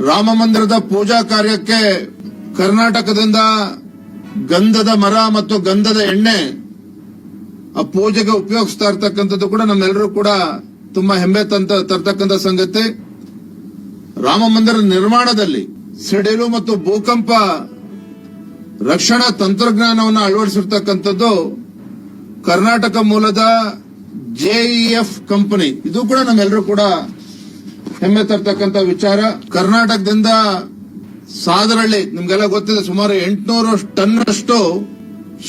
ರಾಮ ಮಂದಿರದ ಪೂಜಾ ಕಾರ್ಯಕ್ಕೆ ಕರ್ನಾಟಕದಿಂದ ಗಂಧದ ಮರ ಮತ್ತು ಗಂಧದ ಎಣ್ಣೆ ಆ ಪೂಜೆಗೆ ಉಪಯೋಗಿಸ್ತಾ ಇರ್ತಕ್ಕಂಥದ್ದು ಕೂಡ ನಮ್ಮೆಲ್ಲರೂ ಕೂಡ ತುಂಬಾ ಹೆಮ್ಮೆ ತರ್ತಕ್ಕಂಥ ಸಂಗತಿ. ರಾಮ ಮಂದಿರ ನಿರ್ಮಾಣದಲ್ಲಿ ಸಿಡಿಲು ಮತ್ತು ಭೂಕಂಪ ರಕ್ಷಣಾ ತಂತ್ರಜ್ಞಾನವನ್ನು ಅಳವಡಿಸಿರ್ತಕ್ಕಂಥದ್ದು ಕರ್ನಾಟಕ ಮೂಲದ ಜೆಇಎಫ್ ಕಂಪನಿ. ಇದು ಕೂಡ ನಮ್ಮೆಲ್ಲರೂ ಕೂಡ ಹೆಮ್ಮೆ ತರ್ತಕ್ಕಂಥ ವಿಚಾರ. ಕರ್ನಾಟಕದಿಂದ ಸಾದರಳ್ಳಿ ನಿಮ್ಗೆಲ್ಲ ಗೊತ್ತಿದೆ, ಸುಮಾರು 800 ಟನ್ ಅಷ್ಟು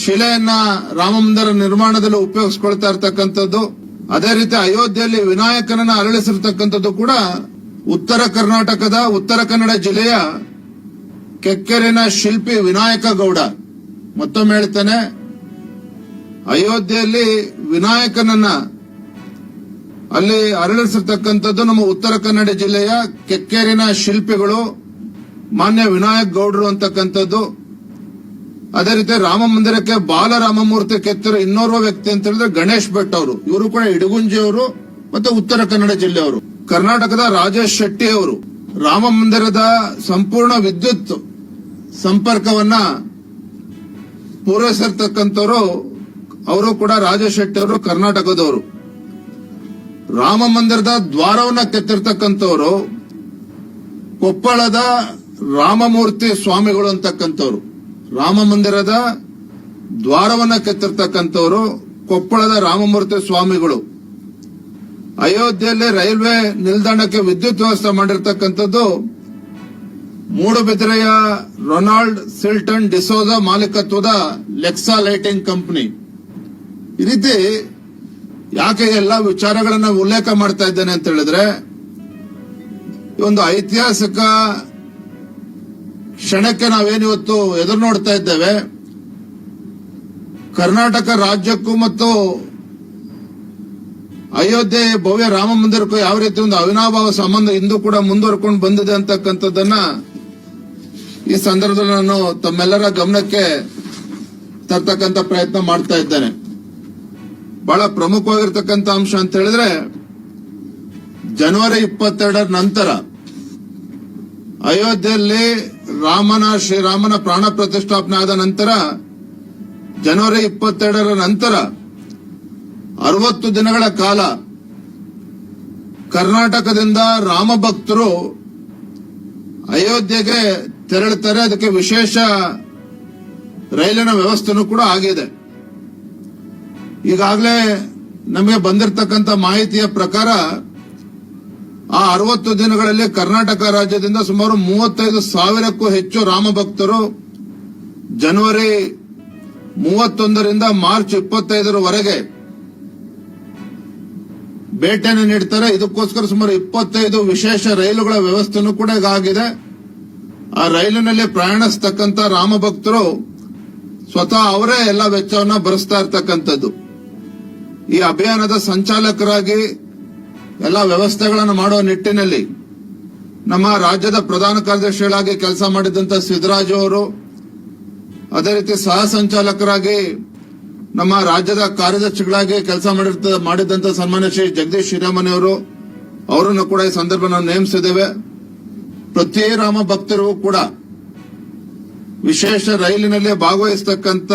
ಶಿಲೆಯನ್ನ ರಾಮ ಮಂದಿರ ನಿರ್ಮಾಣದಲ್ಲಿ ಉಪಯೋಗಿಸಿಕೊಳ್ತಾ ಇರ್ತಕ್ಕಂಥದ್ದು. ಅದೇ ರೀತಿ ಅಯೋಧ್ಯೆಯಲ್ಲಿ ವಿನಾಯಕನನ್ನ ಅರಳಿಸಿರ್ತಕ್ಕಂಥದ್ದು ಕೂಡ ಉತ್ತರ ಕರ್ನಾಟಕದ ಉತ್ತರ ಕನ್ನಡ ಜಿಲ್ಲೆಯ ಕೆಕ್ಕೆರೆನ ಶಿಲ್ಪಿ ವಿನಾಯಕ ಗೌಡ. ಮತ್ತೊಮ್ಮೆ ಹೇಳ್ತಾನೆ, ಅಯೋಧ್ಯೆಯಲ್ಲಿ ವಿನಾಯಕನನ್ನ ಅಲ್ಲಿ ಅರಳಿಸಿರ್ತಕ್ಕಂಥದ್ದು ನಮ್ಮ ಉತ್ತರ ಕನ್ನಡ ಜಿಲ್ಲೆಯ ಕೆಕ್ಕೆರೆನ ಶಿಲ್ಪಿಗಳು ಮಾನ್ಯ ವಿನಾಯಕ್ ಗೌಡರು ಅಂತಕ್ಕಂಥದ್ದು. ಅದೇ ರೀತಿ ರಾಮ ಮಂದಿರಕ್ಕೆ ಬಾಲರಾಮಮೂರ್ತಿ ಕೆತ್ತಿರೋ ಇನ್ನೋರ್ವ ವ್ಯಕ್ತಿ ಅಂತ ಹೇಳಿದ್ರೆ ಗಣೇಶ್ ಭಟ್ ಅವರು. ಇವರು ಕೂಡ ಇಡಗುಂಜಿಯವರು ಮತ್ತು ಉತ್ತರ ಕನ್ನಡ ಜಿಲ್ಲೆಯವರು. ಕರ್ನಾಟಕದ ರಾಜೇಶ್ ಶೆಟ್ಟಿ ಅವರು ರಾಮ ಮಂದಿರದ ಸಂಪೂರ್ಣ ವಿದ್ಯುತ್ ಸಂಪರ್ಕವನ್ನ ಪೂರೈಸಿರ್ತಕ್ಕಂಥವರು. ಅವರು ಕೂಡ ರಾಜೇಶ್ ಶೆಟ್ಟಿ ಅವರು ಕರ್ನಾಟಕದವರು. ರಾಮ ಮಂದಿರದ ದ್ವಾರವನ್ನ ಕೆತ್ತಿರ್ತಕ್ಕಂಥವರು ಕೊಪ್ಪಳದ ರಾಮಮೂರ್ತಿ ಸ್ವಾಮಿಗಳು ಅಂತಕ್ಕಂಥವ್ರು. ರಾಮ ಮಂದಿರದ ದ್ವಾರವನ್ನ ಕೆತ್ತಿರ್ತಕ್ಕಂಥವ್ರು ಕೊಪ್ಪಳದ ರಾಮಮೂರ್ತಿ ಸ್ವಾಮಿಗಳು. ಅಯೋಧ್ಯೆಯಲ್ಲಿ ರೈಲ್ವೆ ನಿಲ್ದಾಣಕ್ಕೆ ವಿದ್ಯುತ್ ವ್ಯವಸ್ಥೆ ಮಾಡಿರ್ತಕ್ಕಂಥದ್ದು ಮೂಡುಬಿದಿರೆಯ ರೊನಾಲ್ಡ್ ಸಿಲ್ಟನ್ ಡಿಸೋಜಾ ಮಾಲೀಕತ್ವದ ಲೆಕ್ಸಾ ಲೈಟಿಂಗ್ ಕಂಪನಿ. ಈ ರೀತಿ ಯಾಕೆ ಎಲ್ಲ ವಿಚಾರಗಳನ್ನ ಉಲ್ಲೇಖ ಮಾಡ್ತಾ ಇದ್ದೇನೆ ಅಂತ ಹೇಳಿದ್ರೆ, ಒಂದು ಐತಿಹಾಸಿಕ ಕ್ಷಣಕ್ಕೆ ನಾವೇನಿವತ್ತು ಎದುರು ನೋಡ್ತಾ ಇದ್ದೇವೆ. ಕರ್ನಾಟಕ ರಾಜ್ಯಕ್ಕೂ ಮತ್ತು ಅಯೋಧ್ಯೆ ಭವ್ಯ ರಾಮ ಮಂದಿರಕ್ಕೂ ಯಾವ ರೀತಿ ಒಂದು ಅವಿನಾಭಾವ ಸಂಬಂಧ ಇಂದು ಕೂಡ ಮುಂದುವರ್ಕೊಂಡು ಬಂದಿದೆ ಅಂತಕ್ಕಂಥದ್ದನ್ನ ಈ ಸಂದರ್ಭದಲ್ಲಿ ನಾನು ತಮ್ಮೆಲ್ಲರ ಗಮನಕ್ಕೆ ತರ್ತಕ್ಕಂಥ ಪ್ರಯತ್ನ ಮಾಡ್ತಾ ಇದ್ದೇನೆ. ಬಹಳ ಪ್ರಮುಖವಾಗಿರ್ತಕ್ಕಂಥ ಅಂಶ ಅಂತ ಹೇಳಿದ್ರೆ, ಜನವರಿ 22 ನಂತರ ಅಯೋಧ್ಯೆಯಲ್ಲಿ ಶ್ರೀರಾಮನ ಪ್ರಾಣ ಪ್ರತಿಷ್ಠಾಪನೆ ಆದ ನಂತರ ಜನವರಿ 22 ನಂತರ 60 ದಿನಗಳ ಕಾಲ ಕರ್ನಾಟಕದಿಂದ ರಾಮ ಭಕ್ತರು ಅಯೋಧ್ಯೆಗೆ ತೆರಳುತ್ತಾರೆ. ಅದಕ್ಕೆ ವಿಶೇಷ ರೈಲಿನ ವ್ಯವಸ್ಥೆನೂ ಕೂಡ ಆಗಿದೆ. ಈಗಾಗಲೇ ನಮಗೆ ಬಂದಿರತಕ್ಕಂಥ ಮಾಹಿತಿಯ ಪ್ರಕಾರ ಆ 60 ದಿನಗಳಲ್ಲಿ ಕರ್ನಾಟಕ ರಾಜ್ಯದಿಂದ ಸುಮಾರು 35,000ಕ್ಕೂ ಹೆಚ್ಚು ರಾಮ ಭಕ್ತರು ಜನವರಿ 31ರಿಂದ ಮಾರ್ಚ್ 25ರವರೆಗೆ ಭೇಟಿಯನ್ನು ನೀಡ್ತಾರೆ. ಇದಕ್ಕೋಸ್ಕರ ಸುಮಾರು 25 ವಿಶೇಷ ರೈಲುಗಳ ವ್ಯವಸ್ಥೆನೂ ಕೂಡ ಆಗಿದೆ. ಆ ರೈಲಿನಲ್ಲಿ ಪ್ರಯಾಣಿಸತಕ್ಕಂಥ ರಾಮ ಭಕ್ತರು ಸ್ವತಃ ಅವರೇ ಎಲ್ಲ ವೆಚ್ಚವನ್ನ ಭರಿಸ್ತಾ ಇರ್ತಕ್ಕಂಥದ್ದು. ಈ ಅಭಿಯಾನದ ಸಂಚಾಲಕರಾಗಿ ಎಲ್ಲ ವ್ಯವಸ್ಥೆಗಳನ್ನು ಮಾಡುವ ನಿಟ್ಟಿನಲ್ಲಿ ನಮ್ಮ ರಾಜ್ಯದ ಪ್ರಧಾನ ಕಾರ್ಯದರ್ಶಿಗಳಾಗಿ ಕೆಲಸ ಮಾಡಿದಂತ ಸಿದ್ದರಾಜು ಅವರು, ಅದೇ ರೀತಿ ಸಹ ಸಂಚಾಲಕರಾಗಿ ನಮ್ಮ ರಾಜ್ಯದ ಕಾರ್ಯದರ್ಶಿಗಳಾಗಿ ಕೆಲಸ ಮಾಡಿದಂತ ಸನ್ಮಾನ್ಯ ಶ್ರೀ ಜಗದೀಶ್ ಹಿರೇಮನಿ ಅವರು, ಅವರನ್ನು ಕೂಡ ಈ ಸಂದರ್ಭ ನಾವು ನೇಮಿಸಿದ್ದೇವೆ. ಪ್ರತಿ ರಾಮ ಭಕ್ತರಿಗೂ ಕೂಡ ವಿಶೇಷ ರೈಲಿನಲ್ಲಿ ಭಾಗವಹಿಸತಕ್ಕಂತ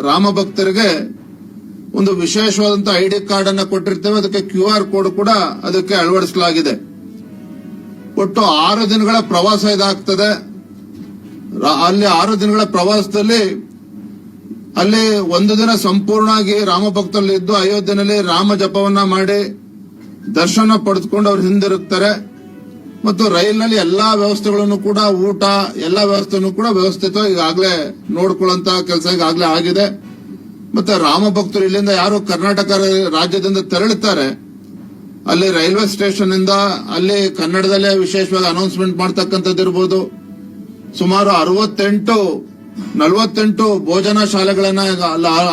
ರಾಮ ಭಕ್ತರಿಗೆ ಒಂದು ವಿಶೇಷವಾದಂತಹ ಐಡಿ ಕಾರ್ಡ್ ಅನ್ನ ಕೊಟ್ಟಿರ್ತೇವೆ. ಅದಕ್ಕೆ QR ಕೋಡ್ ಕೂಡ ಅದಕ್ಕೆ ಅಳವಡಿಸಲಾಗಿದೆ. ಒಟ್ಟು 6 ದಿನಗಳ ಪ್ರವಾಸ ಇದಾಗ್ತದೆ. ಅಲ್ಲಿ 6 ದಿನಗಳ ಪ್ರವಾಸದಲ್ಲಿ ಅಲ್ಲಿ 1 ದಿನ ಸಂಪೂರ್ಣವಾಗಿ ರಾಮ ಭಕ್ತರಲ್ಲಿ ಇದ್ದು ಅಯೋಧ್ಯೆಯಲ್ಲಿ ರಾಮ ಜಪವನ್ನ ಮಾಡಿ ದರ್ಶನ ಪಡೆದುಕೊಂಡು ಅವ್ರು ಹಿಂದಿರುಗ್ತಾರೆ. ಮತ್ತು ರೈಲಿನಲ್ಲಿ ಎಲ್ಲಾ ವ್ಯವಸ್ಥೆಗಳನ್ನು ಕೂಡ ಊಟ ಎಲ್ಲಾ ವ್ಯವಸ್ಥೆನೂ ಕೂಡ ವ್ಯವಸ್ಥಿತ ಈಗಾಗಲೇ ನೋಡ್ಕೊಳ್ಳುವಂತ ಕೆಲಸ ಈಗಾಗಲೇ ಆಗಿದೆ. ಮತ್ತೆ ರಾಮ ಭಕ್ತರು ಇಲ್ಲಿಂದ ಯಾರು ಕರ್ನಾಟಕ ರಾಜ್ಯದಿಂದ ತೆರಳುತ್ತಾರೆ, ಅಲ್ಲಿ ರೈಲ್ವೆ ಸ್ಟೇಷನ್ ಇಂದ ಅಲ್ಲಿ ಕನ್ನಡದಲ್ಲೇ ವಿಶೇಷವಾಗಿ ಅನೌನ್ಸ್ಮೆಂಟ್ ಮಾಡ್ತಕ್ಕಂಥದ್ದು ಇರಬಹುದು. ಸುಮಾರು 48 ಭೋಜನ ಶಾಲೆಗಳನ್ನ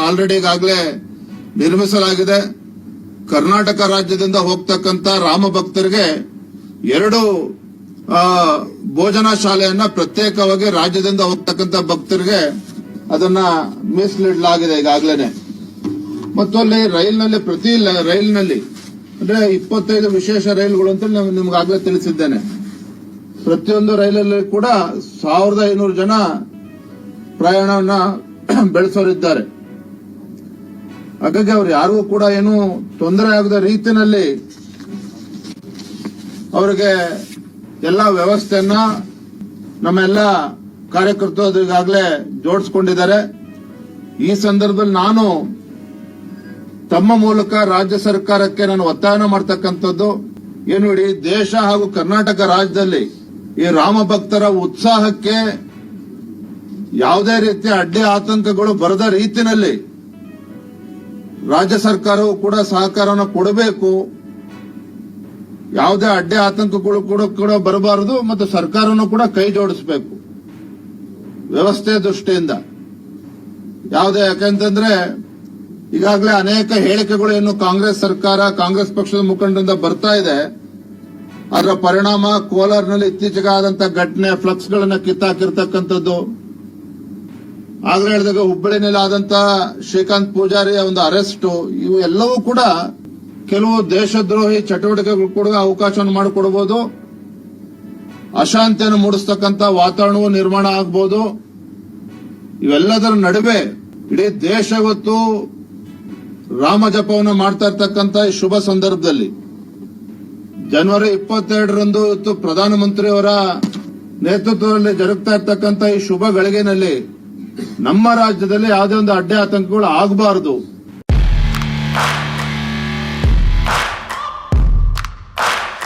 ಆಲ್ರೆಡಿ ಈಗಾಗಲೇ ನಿರ್ಮಿಸಲಾಗಿದೆ. ಕರ್ನಾಟಕ ರಾಜ್ಯದಿಂದ ಹೋಗ್ತಕ್ಕಂಥ ರಾಮ ಭಕ್ತರಿಗೆ 2 ಭೋಜನ ಶಾಲೆಯನ್ನ ಪ್ರತ್ಯೇಕವಾಗಿ ರಾಜ್ಯದಿಂದ ಹೋಗ್ತಕ್ಕಂಥ ಭಕ್ತರಿಗೆ ಅದನ್ನ ಮೀಸಲಿಡಲಾಗಿದೆ ಈಗಾಗಲೇ. ಮತ್ತು ಅಲ್ಲಿ ರೈಲಿನಲ್ಲಿ ಪ್ರತಿ ರೈಲಿನಲ್ಲಿ ಅಂದ್ರೆ 25 ವಿಶೇಷ ರೈಲುಗಳು ಅಂತ ನಿಮ್ಗಾಗಲೇ ತಿಳಿಸಿದ್ದೇನೆ. ಪ್ರತಿಯೊಂದು ರೈಲಲ್ಲಿ ಕೂಡ 1500 ಜನ ಪ್ರಯಾಣವನ್ನ ಬೆಳೆಸೋರಿದ್ದಾರೆ. ಹಾಗಾಗಿ ಅವ್ರು ಯಾರಿಗೂ ಕೂಡ ಏನು ತೊಂದರೆ ಆಗದ ರೀತಿಯಲ್ಲಿ ಅವರಿಗೆ ಎಲ್ಲ ವ್ಯವಸ್ಥೆಯನ್ನ ನಮ್ಮೆಲ್ಲ ಕಾರ್ಯಕರ್ತರು ಈಗಾಗಲೇ ಜೋಡಿಸಿಕೊಂಡಿದ್ದಾರೆ. ಈ ಸಂದರ್ಭದಲ್ಲಿ ನಾನು ತಮ್ಮ ಮೂಲಕ ರಾಜ್ಯ ಸರ್ಕಾರಕ್ಕೆ ನಾನು ಒತ್ತಾಯ ಮಾಡ್ತಕ್ಕಂಥದ್ದು ಏನು, ಇಡೀ ದೇಶ ಹಾಗೂ ಕರ್ನಾಟಕ ರಾಜ್ಯದಲ್ಲಿ ಈ ರಾಮ ಭಕ್ತರ ಉತ್ಸಾಹಕ್ಕೆ ಯಾವುದೇ ರೀತಿಯ ಅಡ್ಡಿ ಆತಂಕಗಳು ಬರದ ರೀತಿಯಲ್ಲಿ ರಾಜ್ಯ ಸರ್ಕಾರವು ಕೂಡ ಸಹಕಾರವನ್ನು ಕೊಡಬೇಕು. ಯಾವುದೇ ಅಡ್ಡಿ ಆತಂಕಗಳು ಕೂಡ ಬರಬಾರದು ಮತ್ತು ಸರ್ಕಾರವನ್ನು ಕೂಡ ಕೈ ಜೋಡಿಸಬೇಕು ವ್ಯವಸ್ಥೆ ದೃಷ್ಟಿಯಿಂದ. ಯಾಕಂತಂದ್ರೆ ಈಗಾಗಲೇ ಅನೇಕ ಹೇಳಿಕೆಗಳು ಏನು ಕಾಂಗ್ರೆಸ್ ಸರ್ಕಾರ, ಕಾಂಗ್ರೆಸ್ ಪಕ್ಷದ ಮುಖಂಡರಿಂದ ಬರ್ತಾ ಇದೆ. ಅದರ ಪರಿಣಾಮ ಕೋಲಾರ್ನಲ್ಲಿ ಇತ್ತೀಚೆಗೆ ಆದಂತಹ ಘಟನೆ, ಫ್ಲಕ್ಸ್ ಗಳನ್ನ ಕಿತ್ತಾಕಿರ್ತಕ್ಕಂಥದ್ದು, ಆಗ್ಲೇ ಹೇಳಿದಾಗ ಹುಬ್ಬಳ್ಳಿನಲ್ಲಿ ಆದಂತಹ ಶ್ರೀಕಾಂತ್ ಪೂಜಾರಿ ಒಂದು ಅರೆಸ್ಟ್, ಇವು ಎಲ್ಲವೂ ಕೂಡ ಕೆಲವು ದೇಶದ್ರೋಹಿ ಚಟುವಟಿಕೆಗಳು ಕೂಡ ಅವಕಾಶವನ್ನು ಮಾಡಿಕೊಡಬಹುದು. ಅಶಾಂತಿಯನ್ನು ಮೂಡಿಸ್ತಕ್ಕಂಥ ವಾತಾವರಣವು ನಿರ್ಮಾಣ ಆಗಬಹುದು. ಇವೆಲ್ಲದರ ನಡುವೆ ಇಡೀ ದೇಶ ಇವತ್ತು ರಾಮ ಜಪವನ್ನು ಮಾಡ್ತಾ ಇರ್ತಕ್ಕಂಥ ಈ ಶುಭ ಸಂದರ್ಭದಲ್ಲಿ ಜನವರಿ 22ರಂದು ಇವತ್ತು ಪ್ರಧಾನಮಂತ್ರಿಯವರ ನೇತೃತ್ವದಲ್ಲಿ ಜರುಗ್ತಾ ಇರ್ತಕ್ಕಂಥ ಈ ಶುಭ ಗಳಿಗೆನಲ್ಲಿ ನಮ್ಮ ರಾಜ್ಯದಲ್ಲಿ ಯಾವುದೇ ಒಂದು ಅಡ್ಡಿ ಆತಂಕಗಳು ಆಗಬಾರದು.